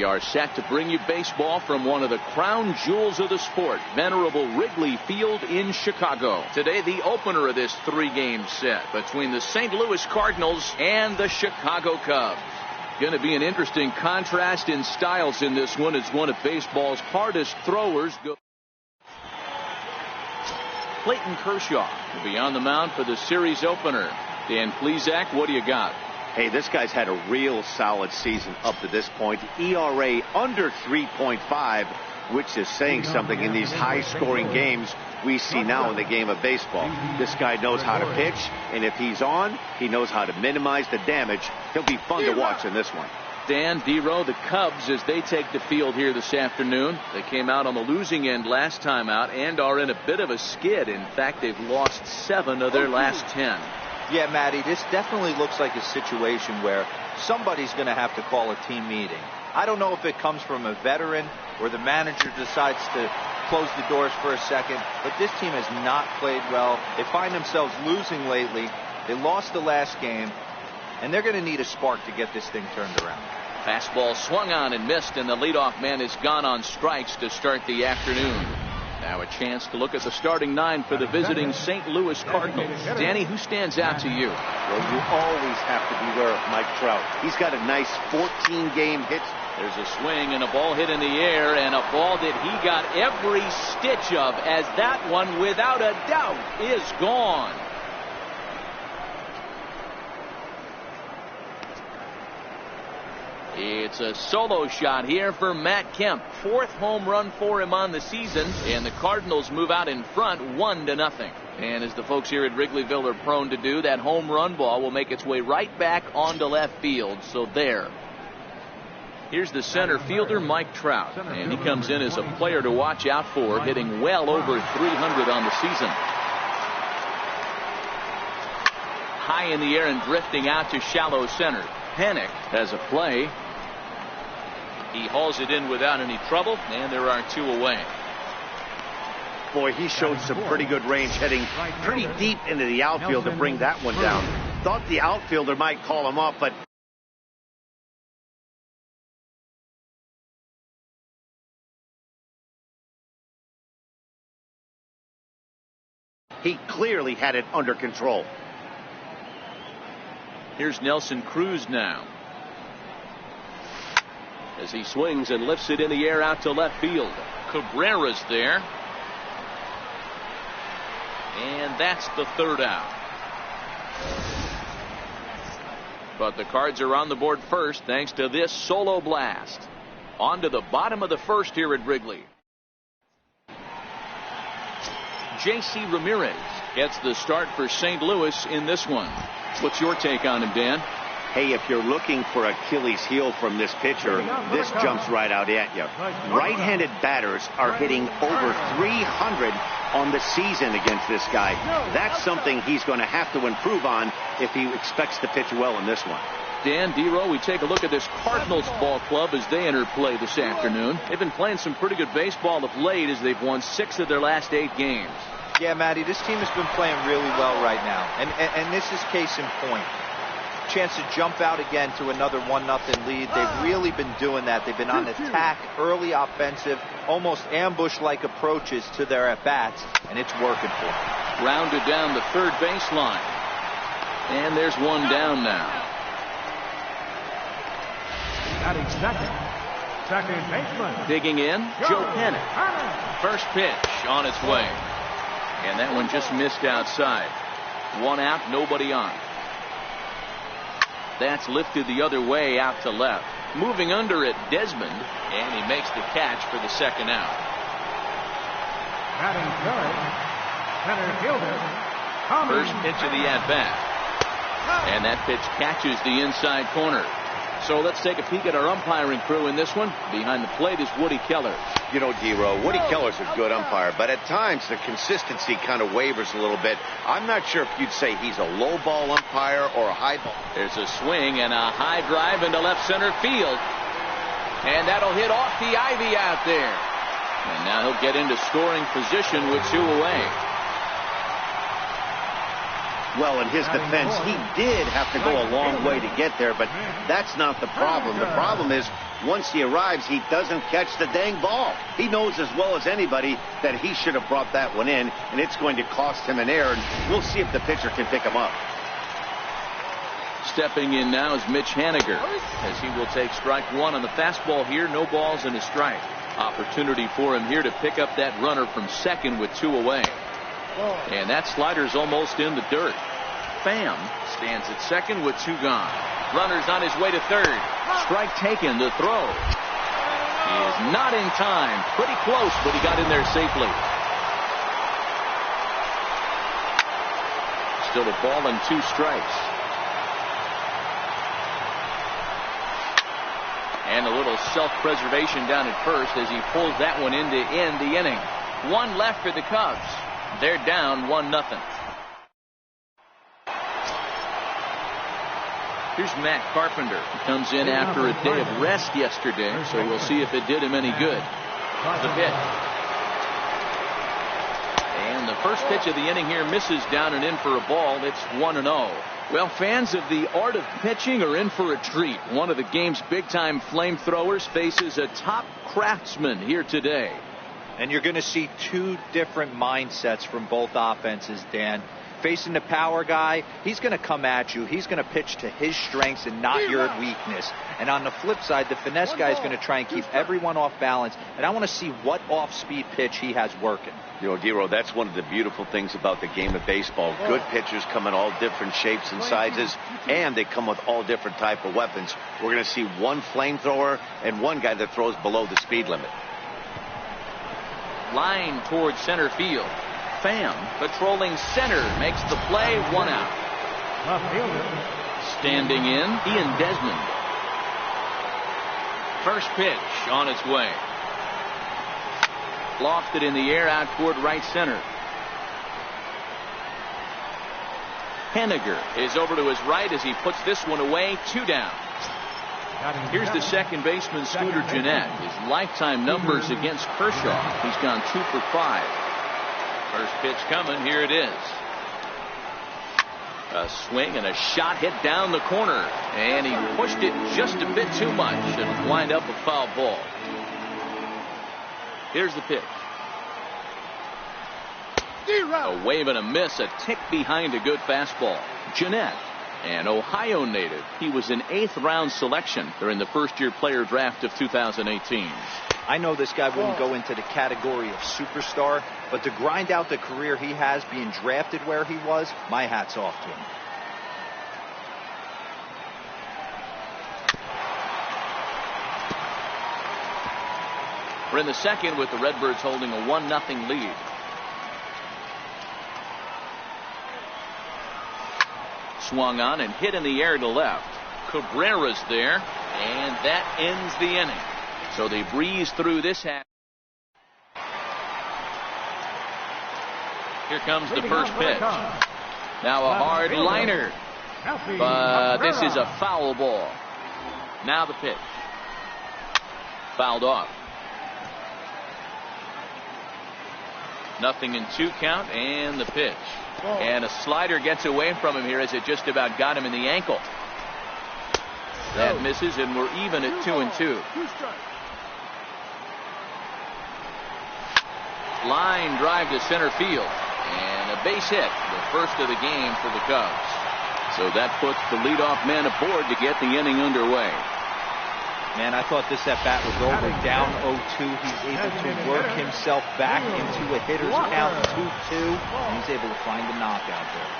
are set to bring you baseball from one of the crown jewels of the sport, venerable Wrigley Field in Chicago. Today, the opener of this three-game set between the St. Louis Cardinals and the Chicago Cubs. Going to be an interesting contrast in styles in this one. It's one of baseball's hardest throwers. Clayton Kershaw will be on the mound for the series opener. Dan Plesac, what do you got? Hey, this guy's had a real solid season up to this point. ERA under 3.5, which is saying something in these high-scoring games we see now in the game of baseball. This guy knows how to pitch, and if he's on, he knows how to minimize the damage. He'll be fun to watch in this one. Dan, Dero, the Cubs, as they take the field here this afternoon. They came out on the losing end last time out and are in a bit of a skid. In fact, they've lost 7 of their last 10. Yeah, Matty, this definitely looks like a situation where somebody's going to have to call a team meeting. I don't know if it comes from a veteran or the manager decides to close the doors for a second, but this team has not played well. They find themselves losing lately. They lost the last game, and they're going to need a spark to get this thing turned around. Fastball swung on and missed, and the leadoff man is gone on strikes to start the afternoon. Now a chance to look at the starting 9 for the visiting St. Louis Cardinals. Danny, who stands out to you? Well, you always have to beware of Mike Trout. He's got a nice 14-game hit. There's a swing and a ball hit in the air, and a ball that he got every stitch of, as that one, without a doubt, is gone. It's a solo shot here for Matt Kemp. 4th home run for him on the season, and the Cardinals move out in front 1-0. And as the folks here at Wrigleyville are prone to do, that home run ball will make its way right back onto left field. So there. Here's the center fielder, Mike Trout, and he comes in as a player to watch out for, hitting well over 300 on the season. High in the air and drifting out to shallow center. Panic has a play. He hauls it in without any trouble, and there are 2 away. Boy, he showed some pretty good range, heading pretty deep into the outfield to bring that one down. Thought the outfielder might call him up, but he clearly had it under control. Here's Nelson Cruz now, as he swings and lifts it in the air out to left field. Cabrera's there, and that's the 3rd out. But the Cards are on the board first thanks to this solo blast. On to the bottom of the 1st here at Wrigley. J.C. Ramirez gets the start for St. Louis in this one. What's your take on him, Dan? Hey, if you're looking for Achilles heel from this pitcher, this jumps right out at you. Right-handed batters are hitting over 300 on the season against this guy. That's something he's going to have to improve on if he expects to pitch well in this one. Dan, Dero, we take a look at this Cardinals ball club as they enter play this afternoon. They've been playing some pretty good baseball of late as they've won 6 of their last 8 games. Yeah, Matty, this team has been playing really well right now. And this is case in point. Chance to jump out again to another 1-0 lead. They've really been doing that. They've been on attack, early offensive, almost ambush-like approaches to their at-bats, and it's working for them. Rounded down the 3rd baseline. And there's one down now. Second baseman. Digging in, Joe Panic. First pitch on its way. And that one just missed outside. 1 out, nobody on. That's lifted the other way out to left. Moving under it, Desmond, and he makes the catch for the 2nd out. Batting third, center fielder. First pitch of the at-bat. And that pitch catches the inside corner. So let's take a peek at our umpiring crew in this one. Behind the plate is Woody Keller. You know, Dero, Woody Keller's a good umpire, but at times the consistency kind of wavers a little bit. I'm not sure if you'd say he's a low ball umpire or a high ball. There's a swing and a high drive into left center field. And that'll hit off the ivy out there. And now he'll get into scoring position with 2 away. Well, in his defense, he did have to go a long way to get there, but that's not the problem. The problem is Once he arrives, he doesn't catch the dang ball. He knows as well as anybody that he should have brought that one in, and it's going to cost him an error. And we'll see if the pitcher can pick him up. Stepping in now is Mitch Haniger, as he will take strike one on the fastball here. No balls and a strike. Opportunity for him here to pick up that runner from second with 2 away. And that slider's almost in the dirt. Pham stands at second with 2 gone. Runner's on his way to third. Strike taken. The throw. He is not in time. Pretty close, but he got in there safely. Still a ball and 2 strikes. And a little self-preservation down at first as he pulls that one in to end the inning. 1 left for the Cubs. They're down 1-0. Here's Matt Carpenter. He comes in after a day of rest yesterday, so we'll see if it did him any good. The pitch. And the first pitch of the inning here misses down and in for a ball. It's 1-0. Well, fans of the art of pitching are in for a treat. One of the game's big-time flamethrowers faces a top craftsman here today. And you're going to see 2 different mindsets from both offenses, Dan. Facing the power guy, he's going to come at you. He's going to pitch to his strengths and not your weakness. And on the flip side, the finesse guy is going to try and keep everyone off balance. And I want to see what off-speed pitch he has working. You know, Dero, that's one of the beautiful things about the game of baseball. Good pitchers come in all different shapes and sizes, and they come with all different type of weapons. We're going to see one flamethrower and one guy that throws below the speed limit. Line towards center field. Pham patrolling center makes the play. 1 out. Standing in, Ian Desmond. First pitch on its way. Lofted in the air out toward right center. Haniger is over to his right as he puts this one away. 2 down. Here's the second baseman, Scooter Gennett. His lifetime numbers against Kershaw. He's gone 2 for 5. First pitch coming. Here it is. A swing and a shot hit down the corner. And he pushed it just a bit too much and wind up a foul ball. Here's the pitch. A wave and a miss. A tick behind a good fastball. Gennett, an Ohio native. He was an 8th round selection during the first-year player draft of 2018. I know this guy wouldn't go into the category of superstar, but to grind out the career he has being drafted where he was, my hat's off to him. We're in the second with the Redbirds holding a 1-0 lead. Swung on and hit in the air to left. Cabrera's there, and that ends the inning. So they breeze through this half. Here comes the first pitch. Now a hard liner, but this is a foul ball. Now the pitch. Fouled off. 0-2 count, and the pitch. And a slider gets away from him here as it just about got him in the ankle. That misses, and we're even at 2-2. Line drive to center field, and a base hit, the first of the game for the Cubs. So that puts the leadoff man aboard to get the inning underway. Man, I thought this at-bat was over. Down 0-2. He's able to work himself back into a hitter's count. 2-2. And he's able to find the knockout there.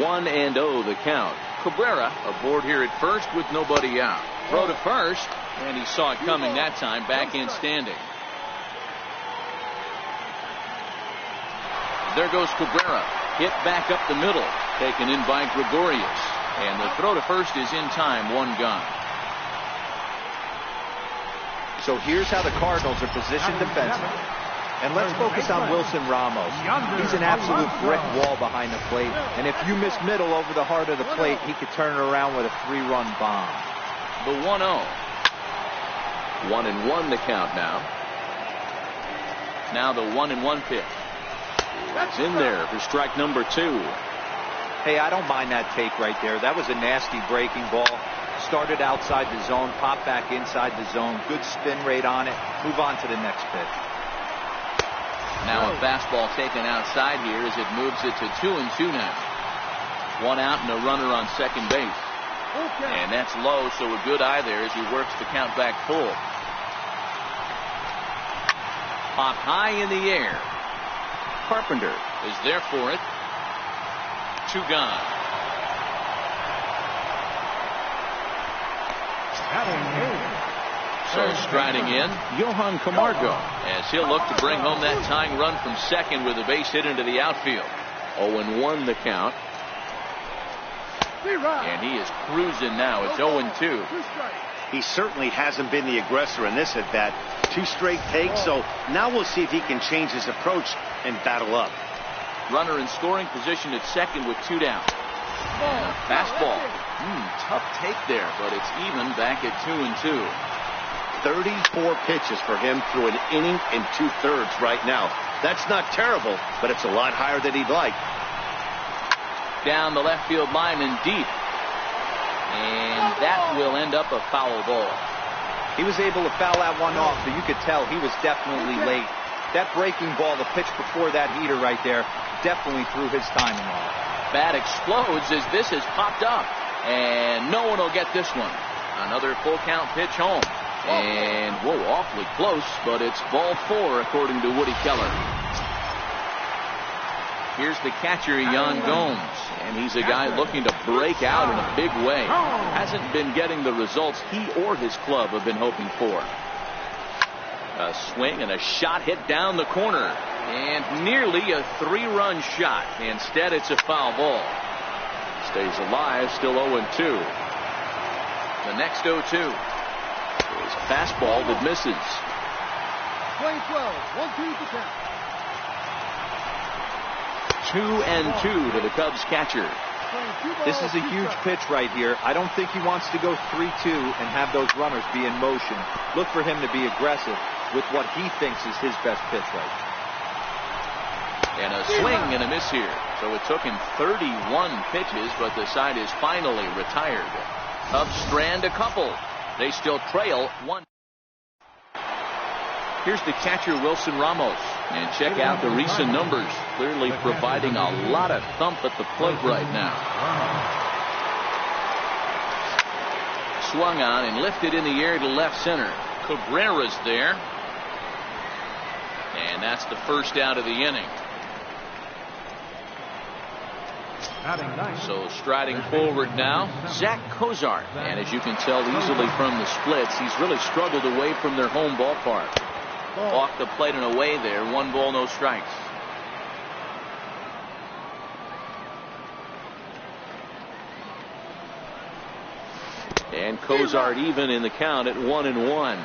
1-0 the count. Cabrera aboard here at first with nobody out. Throw to first, and he saw it coming that time. Back in standing. There goes Cabrera. Hit back up the middle. Taken in by Gregorius. And the throw to first is in time. 1 gone. So here's how the Cardinals are positioned defensively. And let's focus on Wilson Ramos. He's an absolute brick wall behind the plate. And if you miss middle over the heart of the plate, he could turn it around with a 3-run bomb. The 1-0. 1-1 the count now. Now the 1-1 pitch. It's in there for strike number 2. Hey, I don't mind that take right there. That was a nasty breaking ball. Started outside the zone, pop back inside the zone. Good spin rate on it. Move on to the next pitch. Now a fastball taken outside here as it moves it to 2-2 now. 1 out and a runner on second base. And that's low, so a good eye there as he works the count back full. Popped high in the air. Carpenter is there for it. 2 gone. So striding in, Johan Camargo, as he'll look to bring home that tying run from second with a base hit into the outfield. 0-1 the count. And he is cruising now. It's 0-2. He certainly hasn't been the aggressor in this at bat. 2 straight takes, so now we'll see if he can change his approach and battle up. Runner in scoring position at second with 2 down. And a fastball. Tough take there, but it's even back at 2-2. 34 pitches for him through an inning and 2/3 right now. That's not terrible, but it's a lot higher than he'd like. Down the left field line and deep. And that will end up a foul ball. He was able to foul that one off, but you could tell he was definitely late. That breaking ball, the pitch before that heater right there, definitely threw his timing off. Bat explodes as this has popped up. And no one will get this one. Another full count pitch home. And, whoa, awfully close, but it's ball 4 according to Woody Keller. Here's the catcher, Yan Gomes, and he's a guy looking to break out in a big way. Hasn't been getting the results he or his club have been hoping for. A swing and a shot hit down the corner, and nearly a 3-run shot. Instead, it's a foul ball. Stays alive, still 0-2. The next 0-2 is a fastball that misses. Play 12, 1-2 to count. 2-2 to the Cubs catcher. This is a huge pitch right here. I don't think he wants to go 3-2 and have those runners be in motion. Look for him to be aggressive with what he thinks is his best pitch right now. And a swing and a miss here. So it took him 31 pitches, but the side is finally retired. Cubs strand a couple. They still trail 1. Here's the catcher, Wilson Ramos. And check out the recent numbers. Clearly providing a lot of thump at the plate right now. Swung on and lifted in the air to left center. Cabrera's there. And that's the first out of the inning. So striding forward now, Zach Cozart. And as you can tell easily from the splits, he's really struggled away from their home ballpark. Off the plate and away there. 1 ball, no strikes. And Cozart even in the count at 1-1.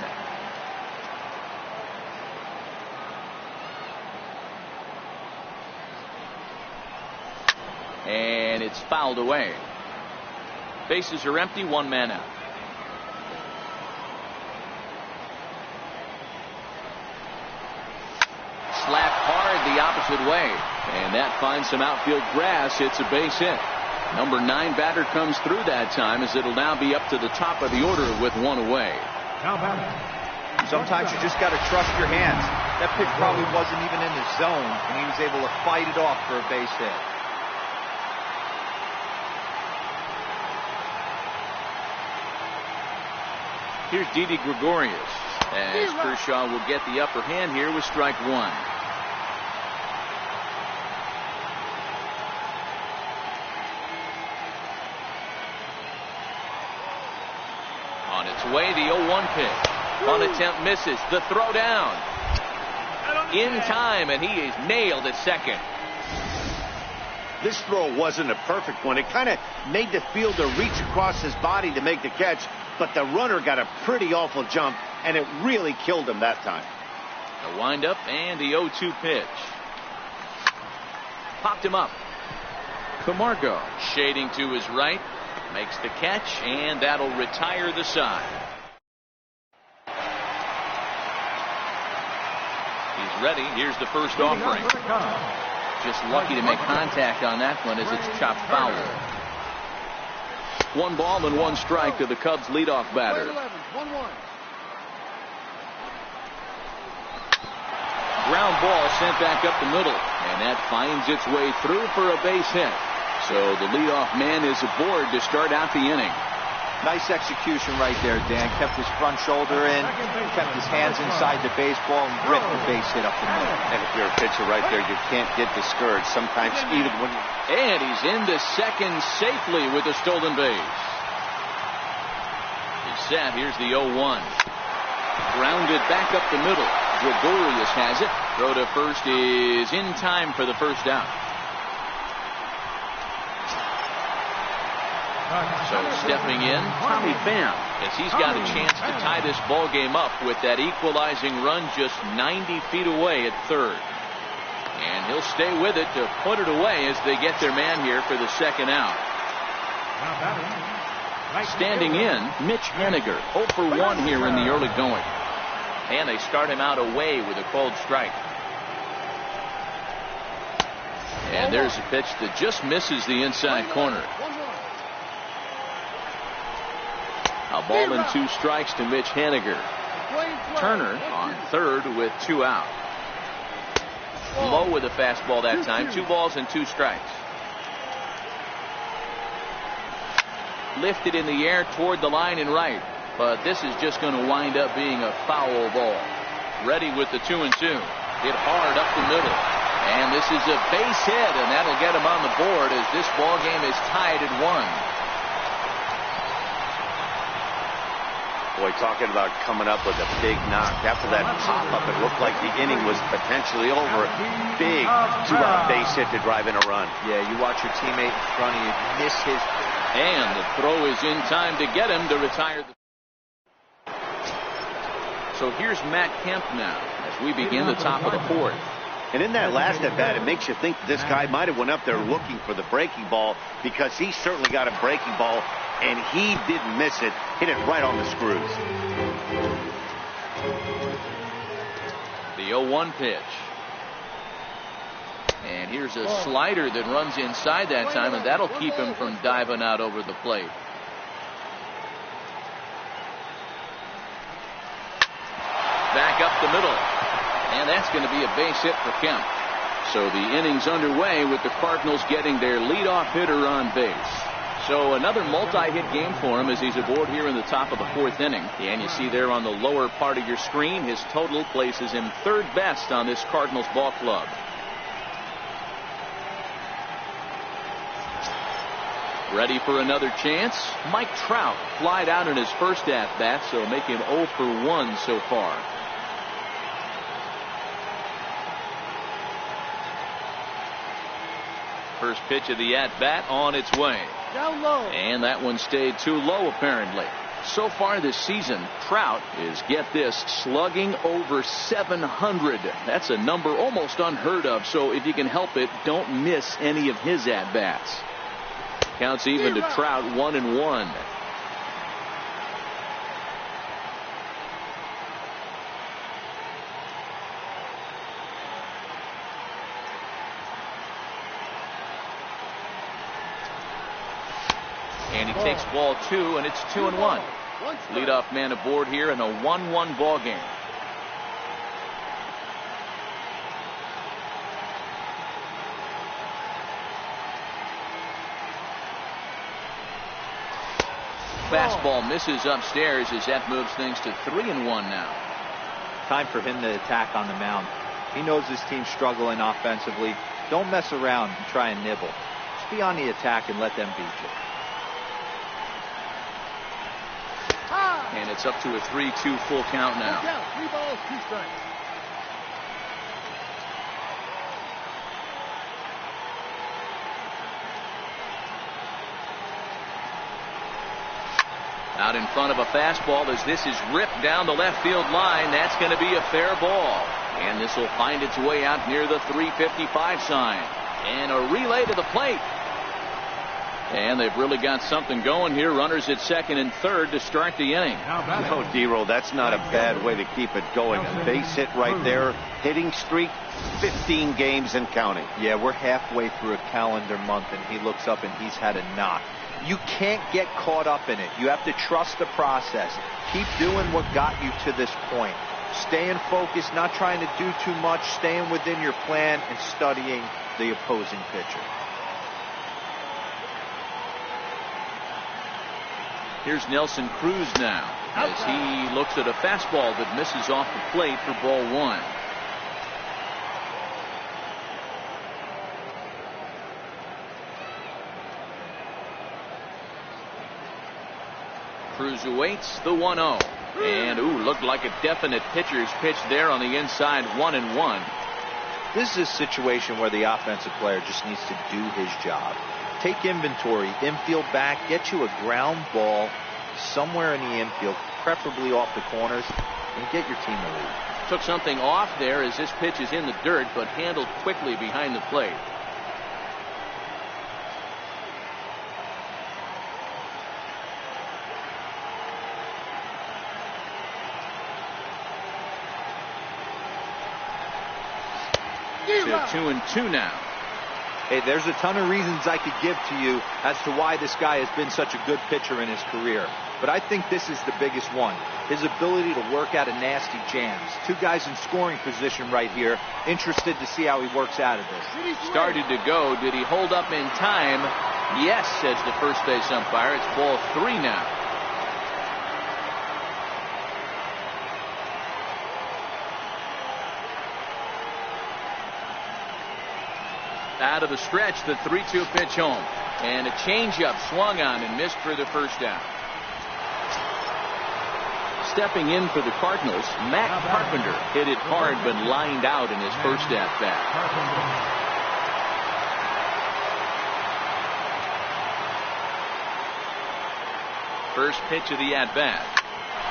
And it's fouled away. Bases are empty, 1 man out. Slapped hard the opposite way. And that finds some outfield grass. It's a base hit. Number 9 batter comes through that time as it'll now be up to the top of the order with 1 away. Sometimes you just got to trust your hands. That pitch probably wasn't even in the zone, and he was able to fight it off for a base hit. Here's Didi Gregorius as Kershaw will get the upper hand here with strike 1. On its way, the 0-1 pitch. On attempt misses. The throw down. In time, and he is nailed at second. This throw wasn't a perfect one. It kind of made the fielder reach across his body to make the catch, but the runner got a pretty awful jump, and it really killed him that time. The windup and the 0-2 pitch. Popped him up. Camargo shading to his right. Makes the catch, and that'll retire the side. He's ready. Here's the first offering. Just lucky to make contact on that one as it's chopped foul. 1 ball and 1 strike to the Cubs leadoff batter. 11, 1-1. Ground ball sent back up the middle, and that finds its way through for a base hit. So the leadoff man is aboard to start out the inning. Nice execution right there, Dan. Kept his front shoulder in, kept his hands inside the baseball, and ripped the base hit up the middle. And if you're a pitcher right there, you can't get discouraged. Sometimes even when you... And he's into second safely with a stolen base. He's set. Here's the 0-1. Grounded back up the middle. Gregorius has it. Throw to first is in time for the first out. So stepping in, Tommy Pham, as he's got a chance to tie this ball game up with that equalizing run just 90 feet away at third. And he'll stay with it to put it away as they get their man here for the second out. Standing in, Mitch Haniger, 0 for 1 here in the early going. And they start him out away with a cold strike. And there's a pitch that just misses the inside corner. A ball and 2 strikes to Mitch Haniger. Turner on third with 2 out. Low with a fastball that time. 2 balls and 2 strikes. Lifted in the air toward the line and right. But this is just going to wind up being a foul ball. Ready with the 2-2. Hit hard up the middle. And this is a base hit, and that'll get him on the board as this ball game is tied at 1. Boy, talking about coming up with a big knock. After that pop-up, it looked like the inning was potentially over. Big 2-out base hit to drive in a run. Yeah, you watch your teammate in front of you miss his... And the throw is in time to get him to retire. So here's Matt Kemp now as we begin the top of the 4th. And in that last at-bat, it makes you think this guy might have went up there looking for the breaking ball, because he certainly got a breaking ball, and he didn't miss it. Hit it right on the screws. The 0-1 pitch. And here's a slider that runs inside that time, and that'll keep him from diving out over the plate. Back up the middle. And that's going to be a base hit for Kemp. So the inning's underway with the Cardinals getting their leadoff hitter on base. So another multi-hit game for him as he's aboard here in the top of the 4th inning. And you see there on the lower part of your screen, his total places him 3rd best on this Cardinals ball club. Ready for another chance? Mike Trout flied out in his first at-bat, so make him 0 for 1 so far. First pitch of the at-bat on its way. Down low. And that one stayed too low, apparently. So far this season, Trout is, get this, slugging over 700. That's a number almost unheard of, so if you can help it, don't miss any of his at-bats. Counts even to Trout, 1-1. And he takes ball 2, and it's 2-1. Leadoff man aboard here in a 1-1 ball game. Fastball misses upstairs as that moves things to 3-1 now. Time for him to attack on the mound. He knows his team's struggling offensively. Don't mess around and try and nibble. Just be on the attack and let them beat you. And it's up to a 3-2 full count now. 3 balls, 2 strikes. Out in front of a fastball as this is ripped down the left field line. That's going to be a fair ball. And this will find its way out near the 355 sign. And a relay to the plate. And they've really got something going here. Runners at second and third to start the inning. No, D-Roll, that's not a bad way to keep it going. A base hit right there. Hitting streak, 15 games and counting. Yeah, we're halfway through a calendar month, and he looks up and he's had a knock. You can't get caught up in it. You have to trust the process. Keep doing what got you to this point. Staying focused, not trying to do too much, staying within your plan and studying the opposing pitcher. Here's Nelson Cruz now as he looks at a fastball that misses off the plate for ball one. Cruz awaits the 1-0. And, looked like a definite pitcher's pitch there on the inside, 1-1. This is a situation where the offensive player just needs to do his job. Take inventory, infield back, get you a ground ball somewhere in the infield, preferably off the corners, and get your team a lead. Took something off there as this pitch is in the dirt, but handled quickly behind the plate. So 2-2 now. Hey, there's a ton of reasons I could give to you as to why this guy has been such a good pitcher in his career. But I think this is the biggest one. His ability to work out of nasty jams. Two guys in scoring position right here. Interested to see how he works out of this. Started to go. Did he hold up in time? Yes, says the first base umpire. It's ball 3 now. Out of the stretch, the 3-2 pitch home. And a changeup swung on and missed for the first down. Stepping in for the Cardinals, Matt Carpenter hit it hard but lined out in his first at-bat. First pitch of the at-bat.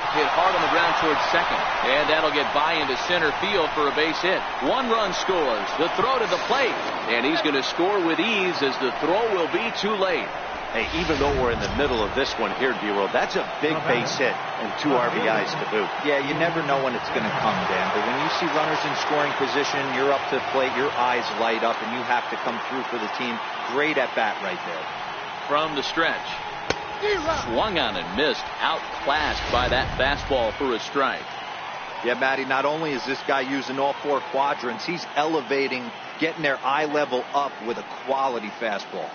Hit hard on the ground towards second. And that'll get by into center field for a base hit. 1 run scores. The throw to the plate. And he's going to score with ease as the throw will be too late. Hey, even though we're in the middle of this one here, D-Roll, that's a big base hit and 2 RBIs to boot. Yeah, you never know when it's going to come, Dan. But when you see runners in scoring position, you're up to the plate, your eyes light up, and you have to come through for the team. Great at bat right there. From the stretch. Swung on and missed. Outclassed by that fastball for a strike. Yeah, Matty, not only is this guy using all 4 quadrants, he's elevating, getting their eye level up with a quality fastball.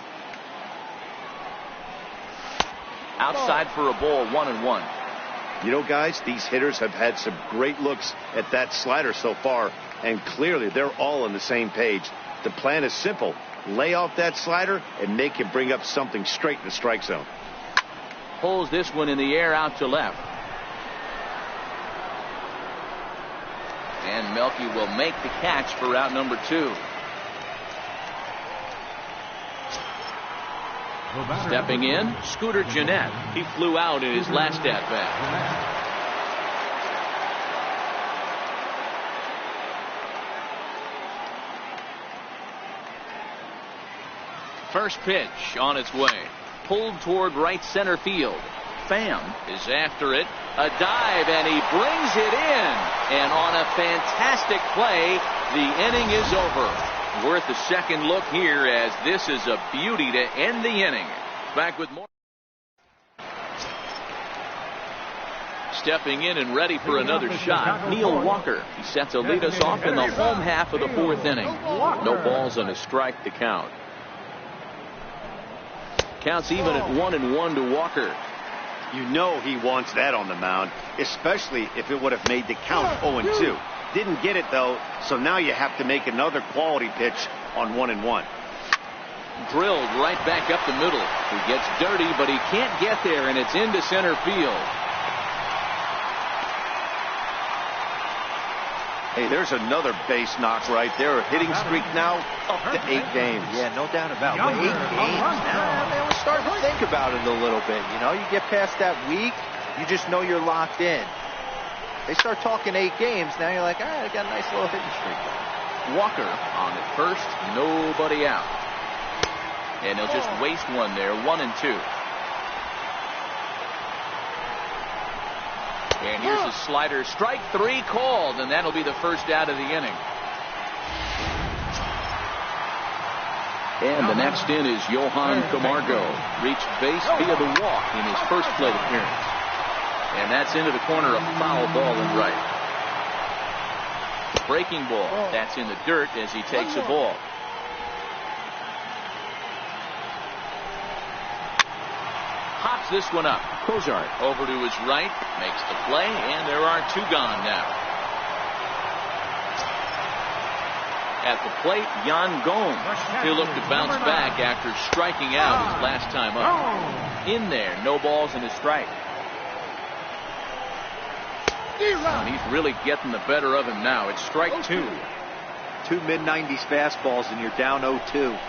Outside for a ball, 1-1. You know, guys, these hitters have had some great looks at that slider so far, and clearly they're all on the same page. The plan is simple. Lay off that slider and make him bring up something straight in the strike zone. Pulls this one in the air out to left. And Melky will make the catch for out number 2. Stepping in, Scooter Gennett. He flew out in his last at-bat. First pitch on its way. Pulled toward right center field. Pham is after it. A dive, and he brings it in. And on a fantastic play, the inning is over. Worth a second look here, as this is a beauty to end the inning. Back with more. Stepping in and ready for another shot, Neil Walker. He set to lead us off in the home half of the 4th inning. No balls and a strike to count. Counts even at 1-1 to Walker. You know he wants that on the mound, especially if it would have made the count 0-2. Didn't get it, though, so now you have to make another quality pitch on 1-1. Drilled right back up the middle. He gets dirty, but he can't get there, and it's into center field. Hey, there's another base knock right there. A hitting streak now up to 8 games. Yeah, no doubt about it. 8 games now. They were starting to think about it a little bit. You know, you get past that week, you just know you're locked in. They start talking 8 games, now you're like, all right, I got a nice little hitting streak. Walker on at first, nobody out. And he'll just waste one there, 1-2. And here's a slider, strike 3 called, and that'll be the first out of the inning. And the next in is Johan Camargo. Reached base via the walk in his first plate appearance. And that's into the corner, a foul ball in right. Breaking ball. That's in the dirt as he takes a ball. Pops this one up. Cozart over to his right, makes the play, and there are two gone now. At the plate, Yan Gomes. He'll look to bounce back after striking out his last time up. In there, no balls and a strike. And he's really getting the better of him now. It's strike two. Two mid-90s fastballs and you're down 0-2.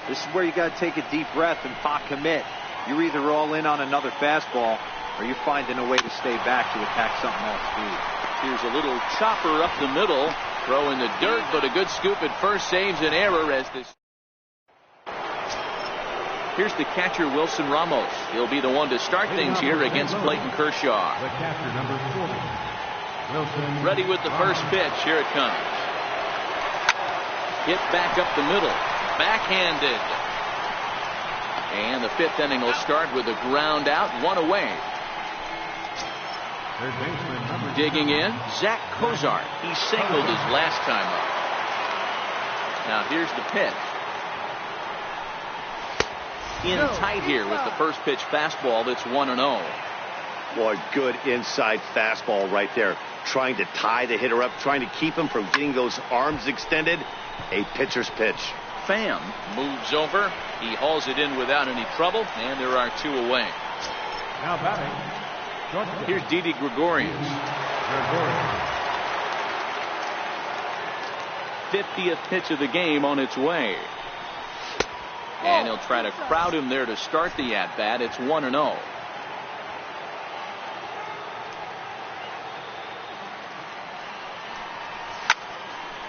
This is where you got to take a deep breath and pot commit. You're either all in on another fastball or you're finding a way to stay back to attack something off speed. Here's a little chopper up the middle. Throw in the dirt, but a good scoop at first saves an error as this. Here's the catcher, Wilson Ramos. He'll be the one to start things here against Clayton Kershaw. The catcher, number 40. Wilson Ready with the first pitch. Here it comes. Hit back up the middle. Backhanded. And the fifth inning will start with a ground out, one away. Third baseman, number Digging in, Zach Cozart. He singled his last time up. Now here's the pitch. In tight here with the first pitch fastball. That's 1-0. Boy, good inside fastball right there. Trying to tie the hitter up, trying to keep him from getting those arms extended. A pitcher's pitch. Pham moves over. He hauls it in without any trouble, and there are two away. Now batting. Shortstop. Here's Didi Gregorius. 50th pitch of the game on its way. And he'll try to crowd him there to start the at-bat. It's 1-0.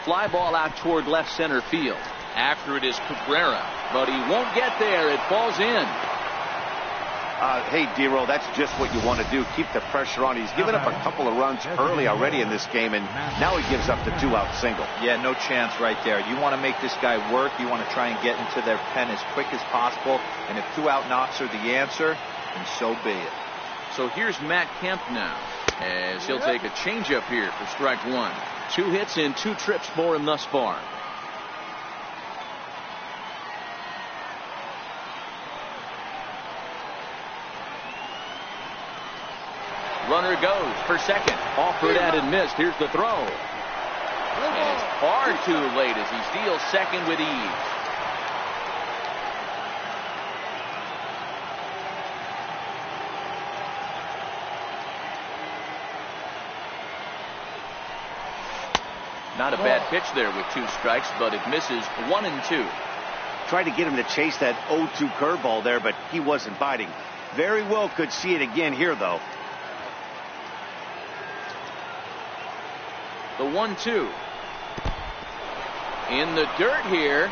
Fly ball out toward left center field. After it is Cabrera, but he won't get there. It falls in. Hey, Dero, that's just what you want to do. Keep the pressure on. He's given up a couple of runs early already in this game, and now he gives up the two-out single. Yeah, no chance right there. You want to make this guy work. You want to try and get into their pen as quick as possible. And if two-out knocks are the answer, then so be it. So here's Matt Kemp now, as he'll take a changeup here for strike one. 2 hits in 2 trips for him thus far. Runner goes for second. Offered at and missed. Here's the throw. And it's far too late as he steals second with ease. Not a bad pitch there with 2 strikes, but it misses 1 and 2. Tried to get him to chase that 0-2 curveball there, but he wasn't biting. Very well could see it again here, though. The 1-2. In the dirt here.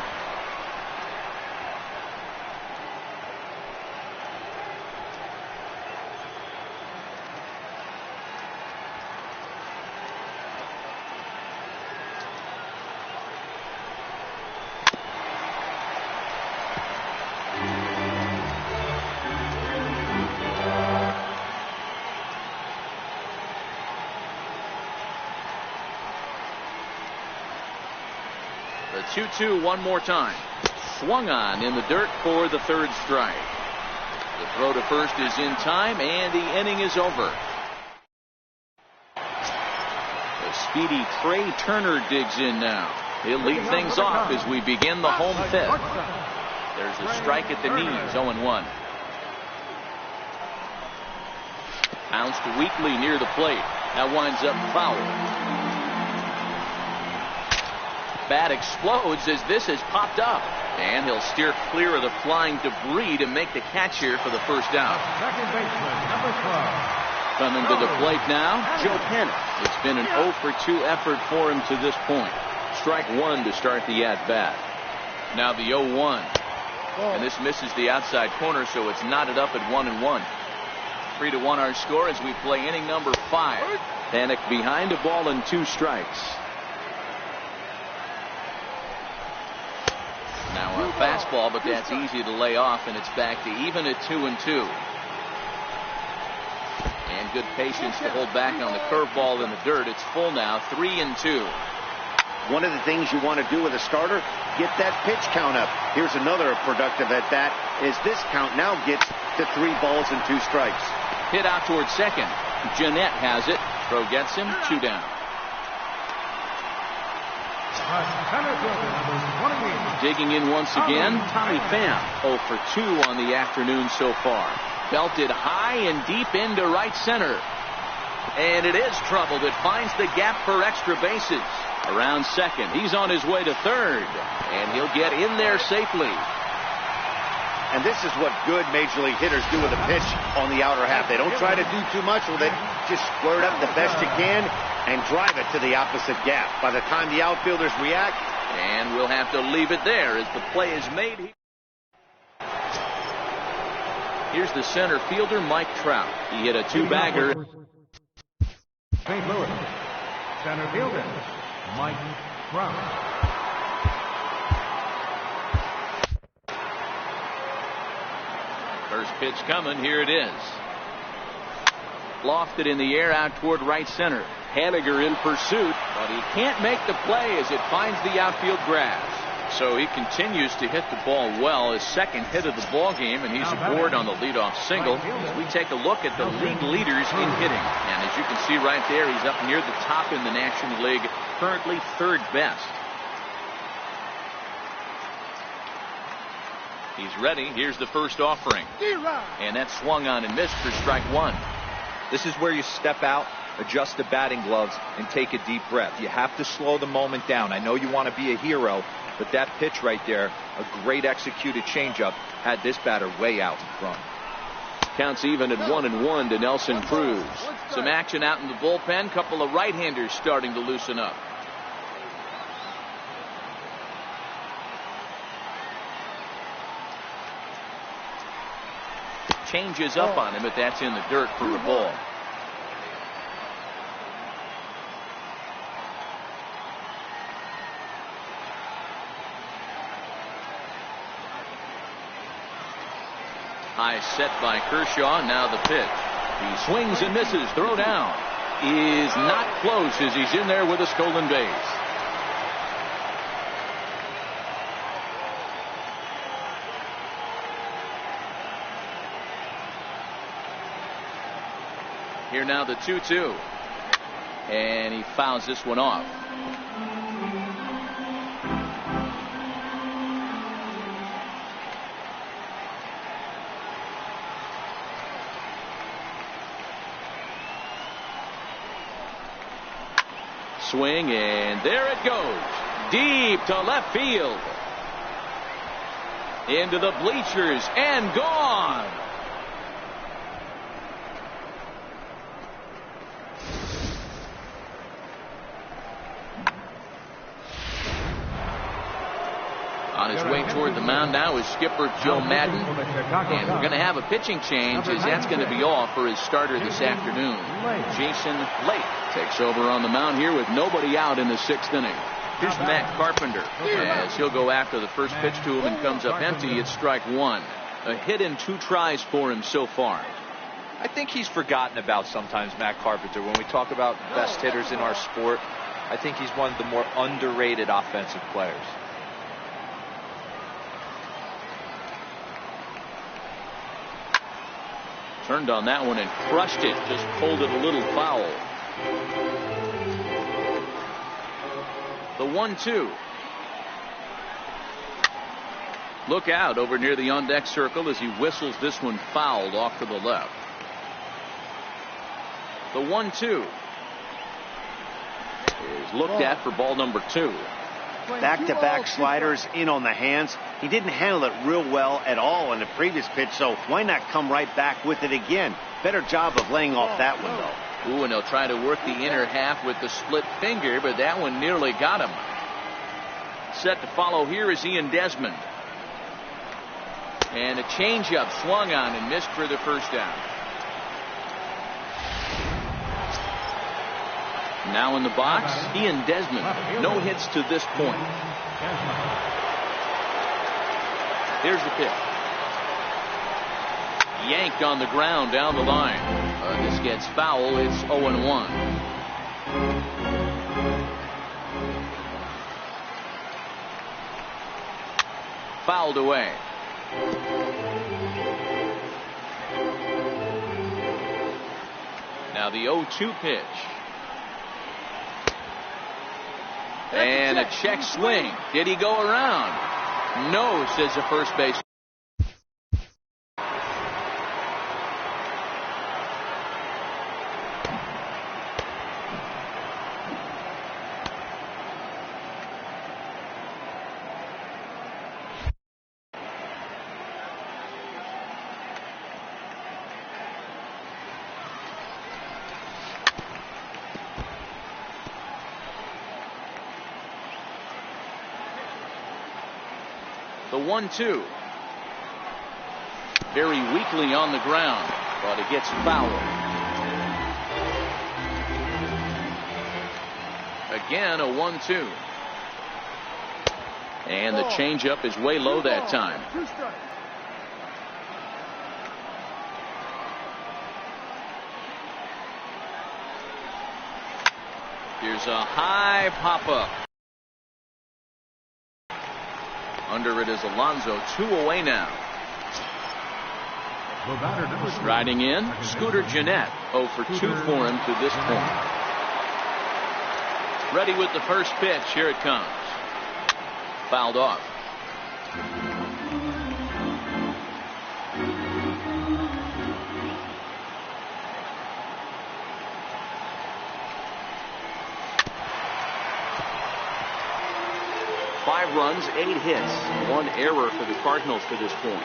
The 2-2 one more time. Swung on in the dirt for the third strike. The throw to first is in time, and the inning is over. The speedy Trey Turner digs in now. He'll lead things off as we begin the home fifth. There's a strike at the knees, 0-1. Bounced weakly near the plate. That winds up foul. Bat explodes as this has popped up, and he'll steer clear of the flying debris to make the catch here for the first out. Second baseman, number 12. Coming to the plate now, Joe Pennant. It's been an 0-for-2 effort for him to this point. Strike one to start the at-bat. Now the 0-1, and this misses the outside corner, so it's knotted up at 1-1. 3-1 our score as we play inning number 5. Panic behind a ball and 2 strikes. Now a fastball, but that's easy to lay off, and it's back to even at 2-2. And good patience to hold back on the curveball in the dirt. It's full now, 3-2. One of the things you want to do with a starter, get that pitch count up. Here's another productive at bat as this count now gets to 3 balls and 2 strikes. Hit out towards second. Jeanette has it. Throw gets him, 2 down. Digging in once again, Tommy Pham, 0 for 2 on the afternoon so far. Belted high and deep into right center. And it is trouble that finds the gap for extra bases. Around second, he's on his way to third, and he'll get in there safely. And this is what good major league hitters do with a pitch on the outer half. They don't try to do too much with it. Just square it up the best you can and drive it to the opposite gap. By the time the outfielders react, and we'll have to leave it there as the play is made. Here's the center fielder, Mike Trout. He hit a 2-bagger. St. Louis, center fielder, Mike Trout. First pitch coming. Here it is. Lofted in the air out toward right center. Haniger in pursuit, but he can't make the play as it finds the outfield grass. So he continues to hit the ball well, his second hit of the ball game, and he's aboard on the leadoff single. As we take a look at the league leaders in hitting, and as you can see right there, he's up near the top in the National League, currently 3rd best. He's ready. Here's the first offering, and that swung on and missed for strike 1. This is where you step out, adjust the batting gloves, and take a deep breath. You have to slow the moment down. I know you want to be a hero, but that pitch right there, a great executed changeup, had this batter way out in front. Counts even at 1-1 to Nelson Cruz. Some action out in the bullpen. Couple of right-handers starting to loosen up. Changes up on him, but that's in the dirt for a ball. High set by Kershaw. Now the pitch. He swings and misses. Throw down is not close as he's in there with a stolen base. Here now the 2-2. And he fouls this one off. Swing, and there it goes. Deep to left field. Into the bleachers and gone. On his way toward the mound now is skipper Joe Madden. And we're going to have a pitching change as that's going to be all for his starter this afternoon. Jason Lake takes over on the mound here with nobody out in the 6th inning. Here's Matt Carpenter as he'll go after the first pitch to him and comes up empty at strike 1. A hit and 2 tries for him so far. I think he's forgotten about sometimes, Matt Carpenter. When we talk about best hitters in our sport, I think he's one of the more underrated offensive players. Turned on that one and crushed it. Just pulled it a little foul. The 1-2. Look out over near the on-deck circle as he whistles this one fouled off to the left. The 1-2 is looked at for ball number 2. Back-to-back sliders in on the hands. He didn't handle it real well at all in the previous pitch, so why not come right back with it again? Better job of laying off that one, though. Ooh, and he'll try to work the inner half with the split finger, but that one nearly got him. Set to follow here is Ian Desmond. And a changeup swung on and missed for the first down. Now in the box, Ian Desmond. No hits to this point. Here's the pitch. Yanked on the ground down the line. This gets foul. It's 0-1. Fouled away. Now the 0-2 pitch. And a check swing. Did he go around? No, says the first base. The 1-2. Very weakly on the ground, but it gets fouled. Again, a 1-2. And the changeup is way low that time. Here's a high pop-up. Under it is Alonso. 2 away now. Riding in, Scooter Gennett. 0 for 2 for him to this point. Ready with the first pitch. Here it comes. Fouled off. Five runs, 8 hits, 1 error for the Cardinals to this point.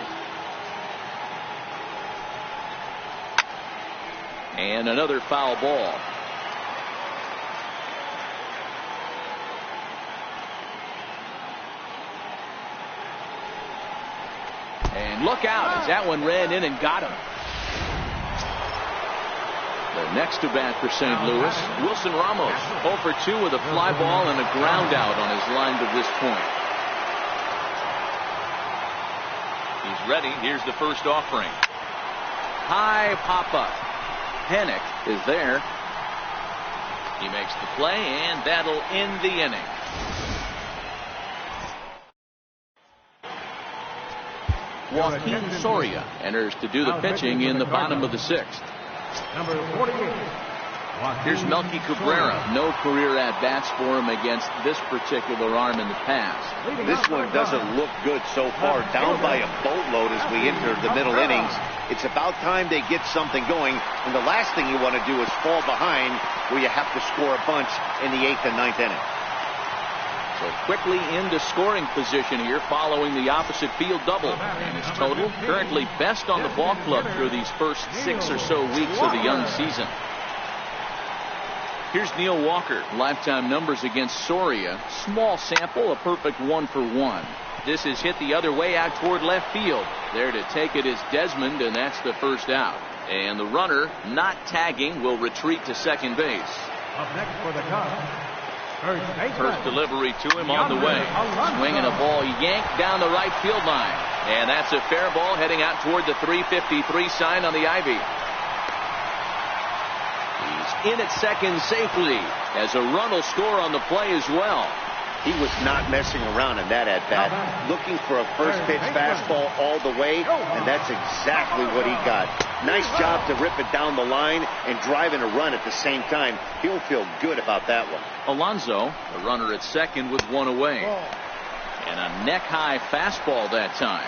And another foul ball. And look out as that one ran in and got him. The next to bat for St. Louis, Wilson Ramos, 0 for 2 with a fly ball and a ground out on his line to this point. He's ready. Here's the first offering. High pop-up. Hennick is there. He makes the play, and that'll end the inning. Joaquin Soria enters to do the pitching in the bottom of the 6th. Number 48. Here's Melky Cabrera. No career at-bats for him against this particular arm in the past. This one doesn't look good so far. Down by a boatload as we enter the middle innings. It's about time they get something going. And the last thing you want to do is fall behind where you have to score a bunch in the 8th and 9th inning. So quickly into scoring position here following the opposite field double. And his total currently best on the ball club through these first 6 or so weeks of the young season. Here's Neil Walker. Lifetime numbers against Soria. Small sample, a perfect 1 for 1. This is hit the other way out toward left field. There to take it is Desmond, and that's the first out. And the runner, not tagging, will retreat to second base. Up next for the Cubs. First delivery to him on the way. Swinging a ball yanked down the right field line. And that's a fair ball heading out toward the 353 sign on the ivy. He's in at second safely as a run will score on the play as well. He was not messing around in that at-bat. Looking for a first pitch fastball all the way, and that's exactly what he got. Nice job to rip it down the line and driving a run at the same time. He'll feel good about that one. Alonso, the runner at second with 1 away. And a neck-high fastball that time.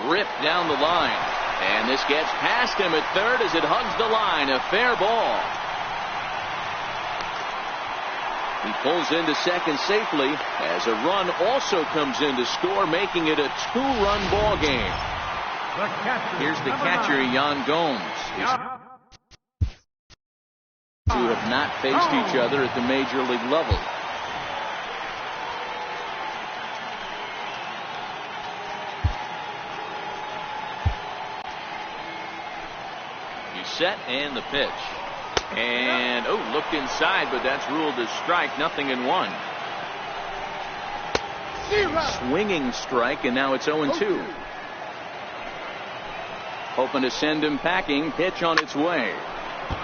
Ripped down the line. And this gets past him at third as it hugs the line. A fair ball. He pulls into second safely as a run also comes in to score, making it a 2-run ball game. Here's the catcher, Yan Gomes. Who have not faced each other at the major league level. He's set and the pitch. And, looked inside, but that's ruled as strike. 0-1. Swinging strike, and now it's 0-2. Hoping to send him packing. Pitch on its way.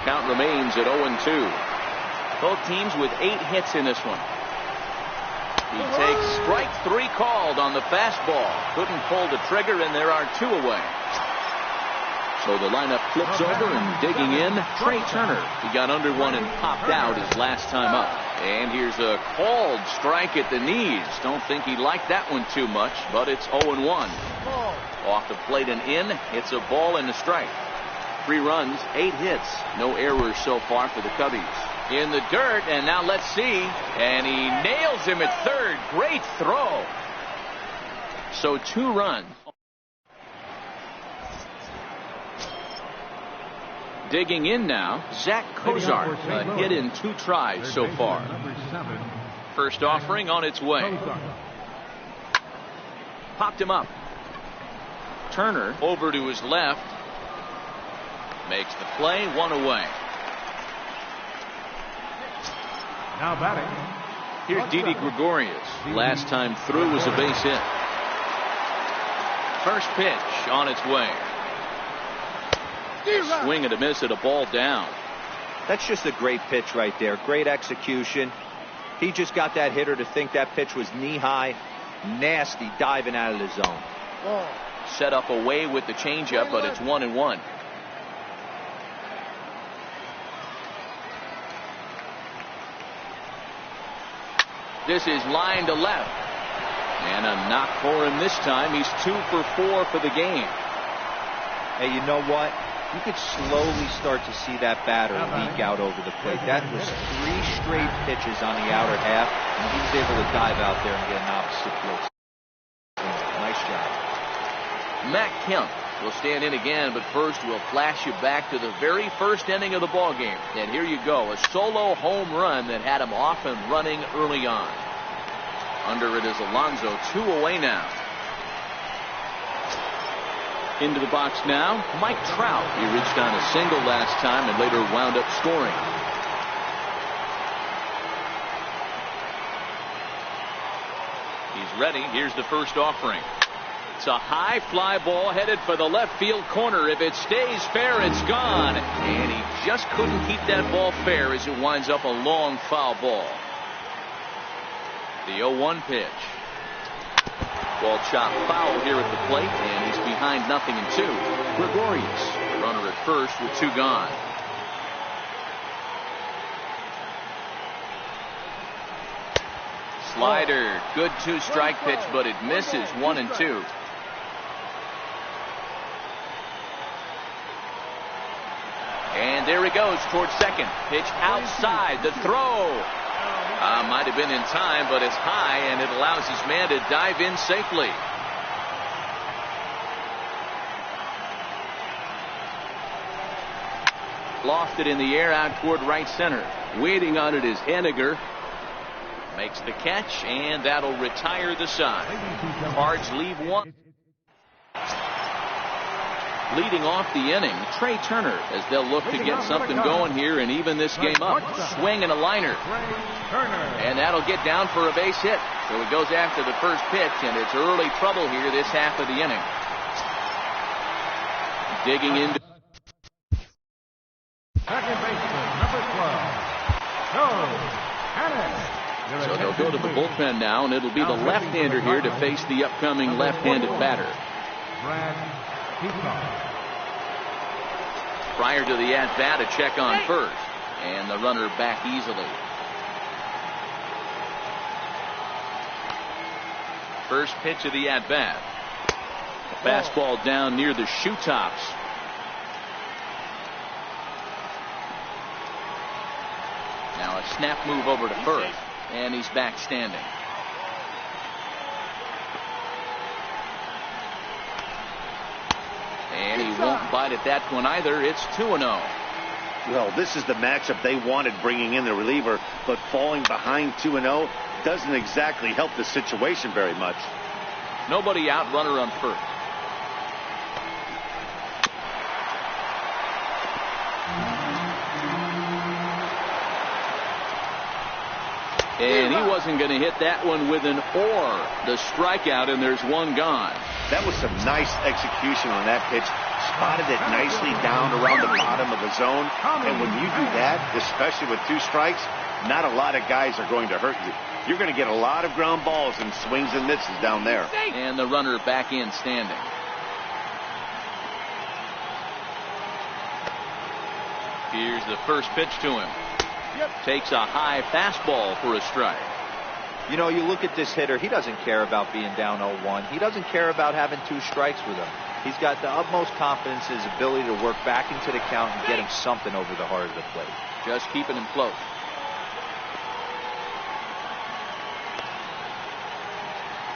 Count remains at 0-2. Both teams with 8 hits in this one. He takes strike 3 called on the fastball. Couldn't pull the trigger, and there are 2 away. So the lineup flips over, and digging in, Trey Turner. He got under one and popped out his last time up. And here's a called strike at the knees. Don't think he liked that one too much, but it's 0-1. Off the plate and in. It's a ball and a strike. 3 runs, 8 hits. No errors so far for the Cubbies. In the dirt, and now let's see. And he nails him at third. Great throw. So 2 runs. Digging in now, Zach Kozar. A hit in 2 tries so far. First offering on its way. Popped him up. Turner over to his left. Makes the play, 1 away. Now batting. Here's Didi Gregorius. Last time through was a base hit. First pitch on its way. Swing and a miss at a ball down. That's just a great pitch right there. Great execution. He just got that hitter to think that pitch was knee high. Nasty diving out of the zone. Set up away with the changeup, but it's 1-1. This is line to left. And a knock for him this time. He's 2 for 4 for the game. Hey, you know what? You could slowly start to see that batter leak out over the plate. That was 3 straight pitches on the outer half, and he was able to dive out there and get an opposite field. Nice job. Matt Kemp will stand in again, but first we'll flash you back to the very first inning of the ball game. And here you go, a solo home run that had him off and running early on. Under it is Alonso, 2 away now. Into the box now, Mike Trout. He reached on a single last time and later wound up scoring. He's ready. Here's the first offering. It's a high fly ball headed for the left field corner. If it stays fair, it's gone. And he just couldn't keep that ball fair as it winds up a long foul ball. The 0-1 pitch. Ball chopped foul here at the plate, and he's behind 0-2. Gregorius, runner at first with 2 gone. Slider, good 2-strike pitch, but it misses. 1-2. And there he goes towards second. Pitch outside. The throw. Might have been in time, but it's high, and it allows his man to dive in safely. Lofted in the air out toward right center. Waiting on it is Henniger. Makes the catch, and that'll retire the side. Cards leave 1. Leading off the inning, Trey Turner, as they'll look to get something going here and even this game up. Swing and a liner. And that'll get down for a base hit. So he goes after the first pitch, and it's early trouble here this half of the inning. Digging into Second baseman, number 12. So they'll go to the bullpen now, and it'll be the left-hander here to face the upcoming left-handed batter. Prior to the at-bat, a check on first, and the runner back easily. First pitch of the at-bat. A fastball down near the shoe tops. Now a snap move over to first, and he's back standing. And he won't bite at that one either. It's 2-0. Well, this is the matchup they wanted, bringing in the reliever, but falling behind 2-0 doesn't exactly help the situation very much. Nobody out, runner on first. And he wasn't going to hit that one with an or. The strikeout, and there's one gone. That was some nice execution on that pitch. Spotted it nicely down around the bottom of the zone. And when you do that, especially with 2 strikes, not a lot of guys are going to hurt you. You're going to get a lot of ground balls and swings and misses down there. And the runner back in standing. Here's the first pitch to him. Takes a high fastball for a strike. You know, you look at this hitter, he doesn't care about being down 0-1. He doesn't care about having 2 strikes with him. He's got the utmost confidence in his ability to work back into the count and get him something over the heart of the plate. Just keeping him close.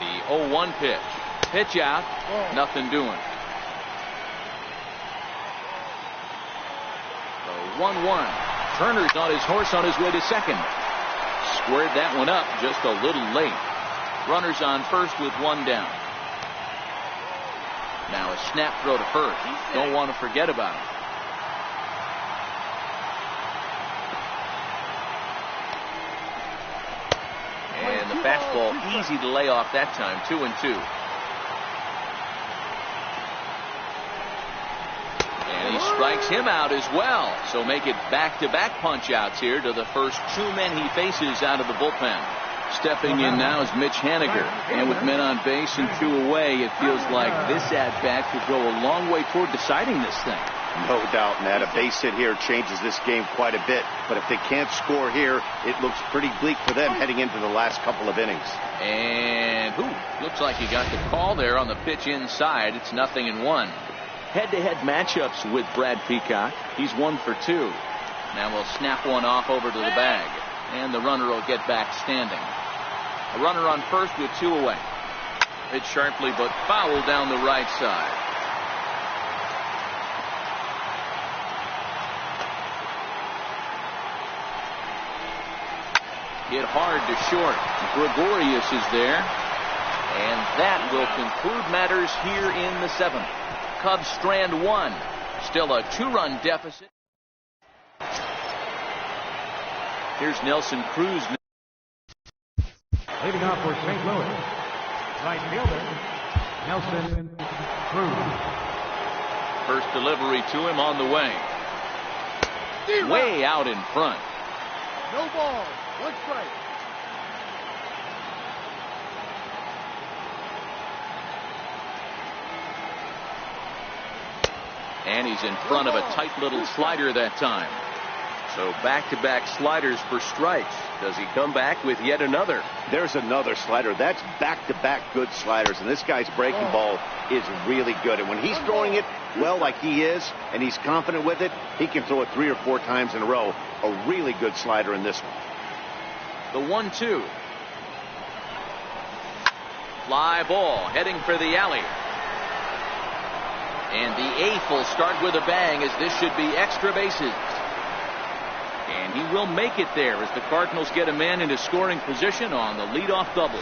The 0-1 pitch. Pitch out. Nothing doing. The 1-1. Turner's on his horse on his way to second. Squared that one up just a little late. Runners on first with 1 down. Now a snap throw to first. Don't want to forget about it. And the fastball easy to lay off that time. 2-2. And he strikes him out as well. So make it back-to-back punch-outs here to the first 2 men he faces out of the bullpen. Stepping in now is Mitch Haniger. And with men on base and 2 away, it feels like this at-bat could go a long way toward deciding this thing. No doubt, Matt. A base hit here changes this game quite a bit. But if they can't score here, it looks pretty bleak for them heading into the last couple of innings. And looks like he got the call there on the pitch inside. It's 0-1. Head-to-head matchups with Brad Peacock. He's 1 for 2. Now we'll snap one off over to the bag. And the runner will get back standing. A runner on first with 2 away. Hit sharply but foul down the right side. Hit hard to short. Gregorius is there. And that will conclude matters here in the 7th. Cubs strand 1. Still a 2-run deficit. Here's Nelson Cruz. Leading off for St. Louis, right fielder, Nelson Cruz. First delivery to him on the way. Way out in front. No ball. 1 strike. And he's in front of a tight little slider that time. So back-to-back sliders for strikes. Does he come back with yet another? There's another slider. That's back-to-back good sliders. And this guy's breaking ball is really good. And when he's throwing it well like he is, and he's confident with it, he can throw it 3 or 4 times in a row. A really good slider in this one. The 1-2. Fly ball heading for the alley. And the 8th will start with a bang, as this should be extra bases. And he will make it there as the Cardinals get a man into scoring position on the leadoff double.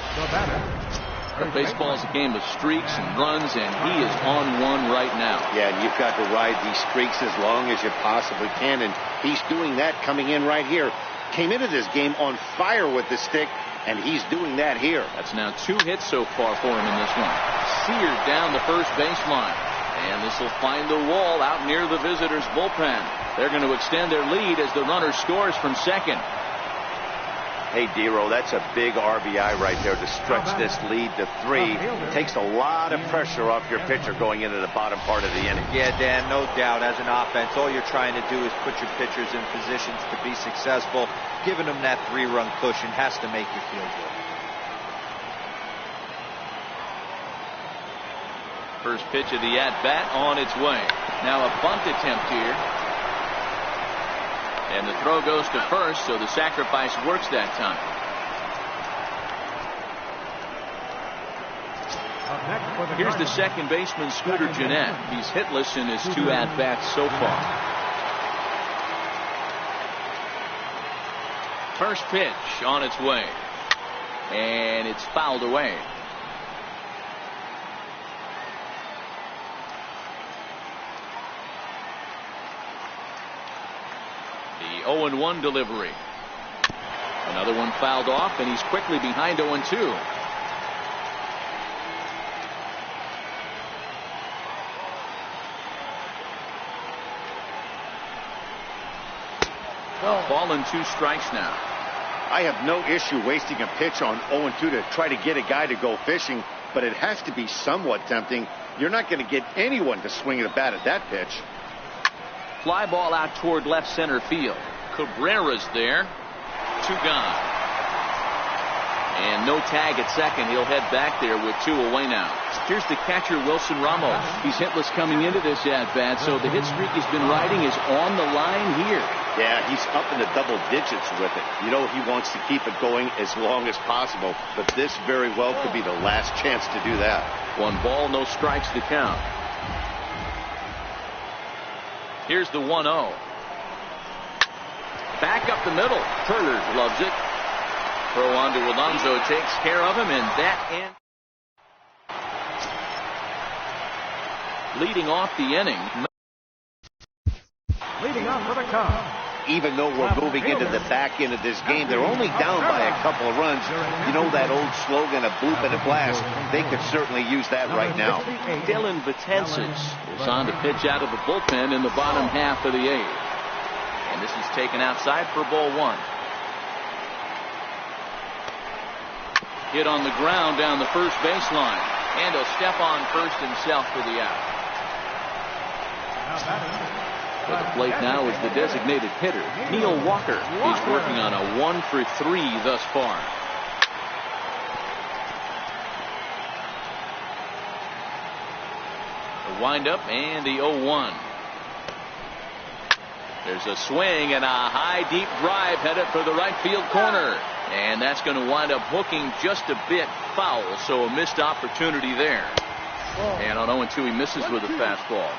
But baseball is a game of streaks and runs, and he is on one right now. Yeah, and you've got to ride these streaks as long as you possibly can, and he's doing that coming in right here. Came into this game on fire with the stick, and he's doing that here. That's now 2 hits so far for him in this one. Seared down the first baseline. And this will find the wall out near the visitors' bullpen. They're going to extend their lead as the runner scores from second. Hey, Dero, that's a big RBI right there to stretch this lead to 3. Takes a lot of pressure off your pitcher going into the bottom part of the inning. Yeah, Dan, no doubt. As an offense, all you're trying to do is put your pitchers in positions to be successful. Giving them that 3-run cushion has to make you feel good. First pitch of the at-bat on its way. Now a bunt attempt here. And the throw goes to first, so the sacrifice works that time. Here's the second baseman, Scooter Gennett. He's hitless in his 2 at-bats so far. First pitch on its way. And it's fouled away. The 0-1 delivery. Another one fouled off, and he's quickly behind 0-2. Ball and 2 strikes now. I have no issue wasting a pitch on 0-2 to try to get a guy to go fishing, but it has to be somewhat tempting. You're not going to get anyone to swing a bat at that pitch. Fly ball out toward left center field. Cabrera's there. 2 gone. And no tag at second. He'll head back there with 2 away now. Here's the catcher, Wilson Ramos. He's hitless coming into this at-bat, so the hit streak he's been riding is on the line here. Yeah, he's up in the double digits with it. You know, he wants to keep it going as long as possible, but this very well could be the last chance to do that. 1 ball, no strikes to count. Here's the 1-0. Back up the middle. Turner loves it. Throw on to Alonso takes care of him, and that ends. Leading off the inning. Leading off for the Cubs. Even though we're moving into the back end of this game, they're only down by a couple of runs. You know that old slogan, a bloop and a blast? They could certainly use that right now. Dylan Betances is on to pitch out of the bullpen in the bottom half of the 8th. And this is taken outside for ball 1. Hit on the ground down the first baseline. And he'll step on first himself for the out. At the plate now is the designated hitter, Neil Walker. He's working on a 1-for-3 thus far. The windup and the 0-1. There's a swing and a high deep drive headed for the right field corner. And that's going to wind up hooking just a bit foul, so a missed opportunity there. And on 0-2 he misses with a fastball.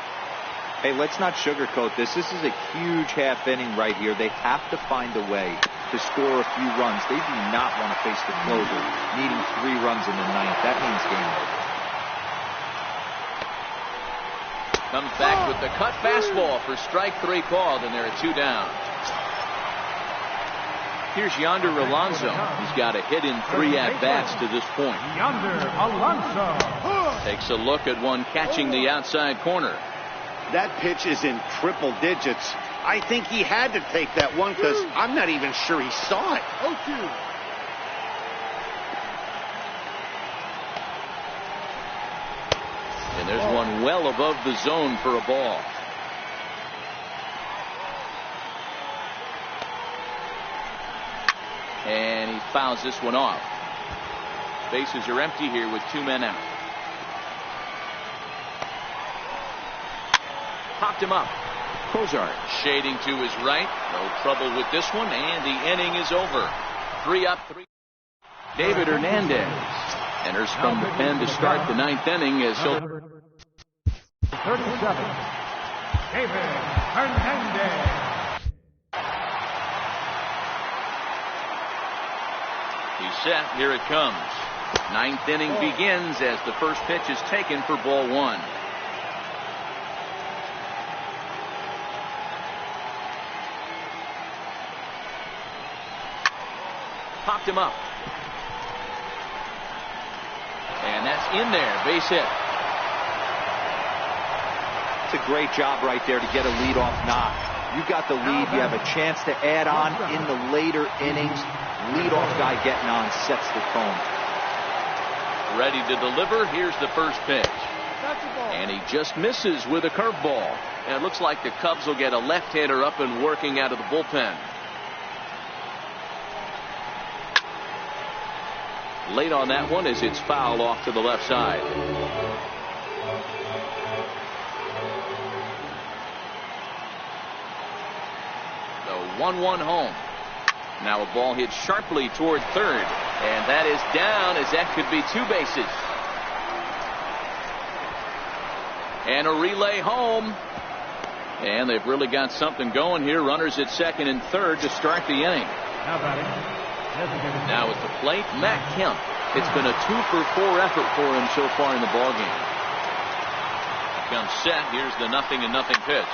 Hey, let's not sugarcoat this. This is a huge half inning right here. They have to find a way to score a few runs. They do not want to face the closer, needing 3 runs in the 9th. That means game over. Comes back with the cut fastball for strike 3 called, and there are 2 down. Here's Yonder Alonso. He's got a hit in 3 at-bats to this point. Yonder Alonso takes a look at one catching the outside corner. That pitch is in triple digits. I think he had to take that one because I'm not even sure he saw it. 0-2. And there's one well above the zone for a ball. And he fouls this one off. Bases are empty here with 2 men out. Popped him up. Cozart shading to his right. No trouble with this one, and the inning is over. 3 up, 3. David Hernandez enters from the pen to start the 9th inning as he'll. 37. David Hernandez. He's set. Here it comes. 9th inning begins as the first pitch is taken for ball 1. Popped him up. And that's in there. Base hit. It's a great job right there to get a leadoff knock. You got the lead. You have a chance to add on in the later innings. Leadoff guy getting on sets the tone. Ready to deliver. Here's the first pitch. And he just misses with a curveball. And it looks like the Cubs will get a left-hander up and working out of the bullpen. Late on that one as it's fouled off to the left side. The 1-1 home. Now a ball hit sharply toward third. And that is down as that could be 2 bases. And a relay home. And they've really got something going here. Runners at second and third to start the inning. How about it? Now at the plate, Matt Kemp. It's been a 2-for-4 effort for him so far in the ballgame. Comes set. Here's the 0-0 pitch.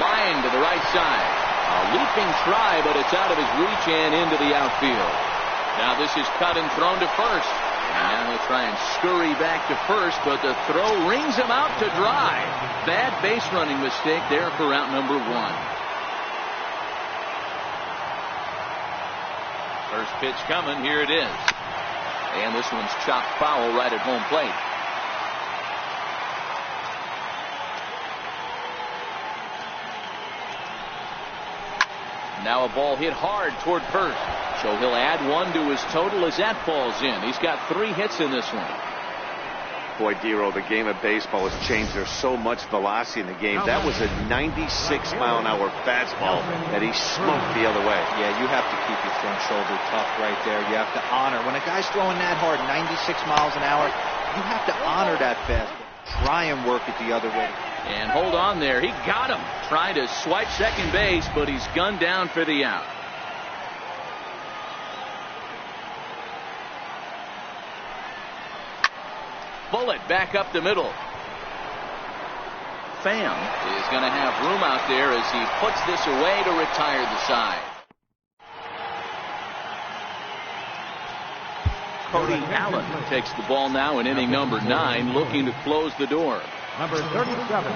Line to the right side. A leaping try, but it's out of his reach and into the outfield. Now this is cut and thrown to first. And now they'll try and scurry back to first, but the throw rings him out to dry. Bad base running mistake there for out number 1. First pitch coming. Here it is. And this one's chopped foul right at home plate. Now a ball hit hard toward first. So he'll add 1 to his total as that falls in. He's got 3 hits in this one. Boy, Dero, the game of baseball has changed. There's so much velocity in the game. That was a 96-mile-an-hour fastball that he smoked the other way. Yeah, you have to keep your front shoulder tough right there. You have to honor. When a guy's throwing that hard, 96 miles an hour, you have to honor that fastball. Try and work it the other way. And hold on there. He got him. Trying to swipe second base, but he's gunned down for the out. Bullet back up the middle. Pham is going to have room out there as he puts this away to retire the side. Cody Allen takes the ball now in inning number 9, looking to close the door. Number 37.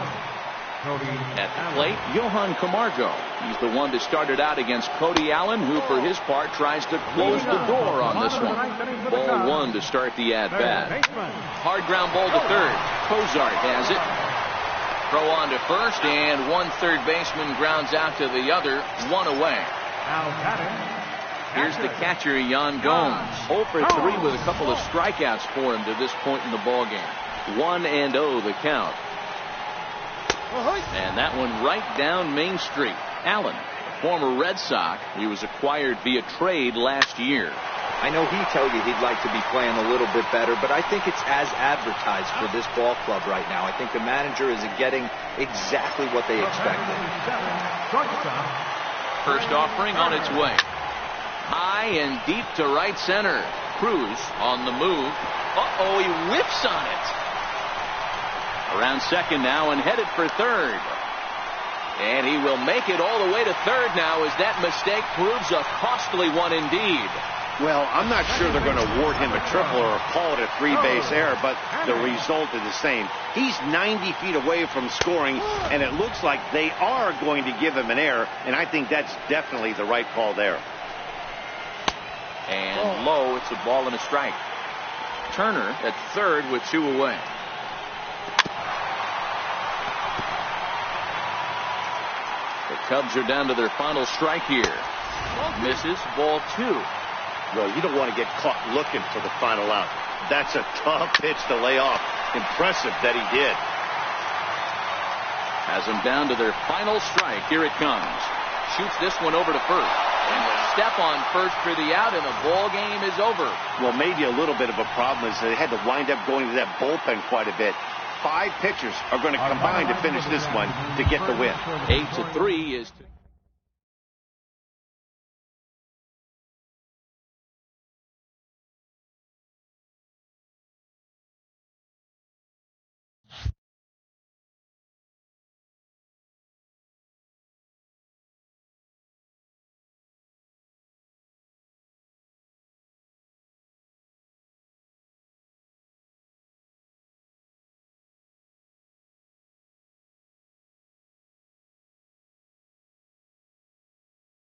At the plate, Johan Camargo. He's the one that started out against Cody Allen, who for his part tries to close the door on this one. Ball 1 to start the at-bat. Hard ground ball to third. Cozart has it. Throw on to first, and one third baseman grounds out to the other, 1 away. Here's the catcher, Yan Gomes. 0 for 3 with a couple of strikeouts for him to this point in the ballgame. 1-0 the count. And that one right down Main Street. Allen, a former Red Sox. He was acquired via trade last year. I know he told you he'd like to be playing a little bit better, but I think it's as advertised for this ball club right now. I think the manager is getting exactly what they expected. First offering on its way. High and deep to right center. Cruz on the move. Uh-oh, he whiffs on it. Around second now and headed for third. And he will make it all the way to third now as that mistake proves a costly one indeed. Well, I'm not sure they're going to award him a triple or call it a 3-base error, but the result is the same. He's 90 feet away from scoring, and it looks like they are going to give him an error, and I think that's definitely the right call there. And low, it's a ball and a strike. Turner at third with 2 away. The Cubs are down to their final strike here. Misses, ball 2. Well, you don't want to get caught looking for the final out. That's a tough pitch to lay off. Impressive that he did. Has them down to their final strike. Here it comes. Shoots this one over to first. And the step on first for the out, and the ball game is over. Well, maybe a little bit of a problem is they had to wind up going to that bullpen quite a bit. 5 pitchers are going to combine to finish this one to get the win. 8-3 is...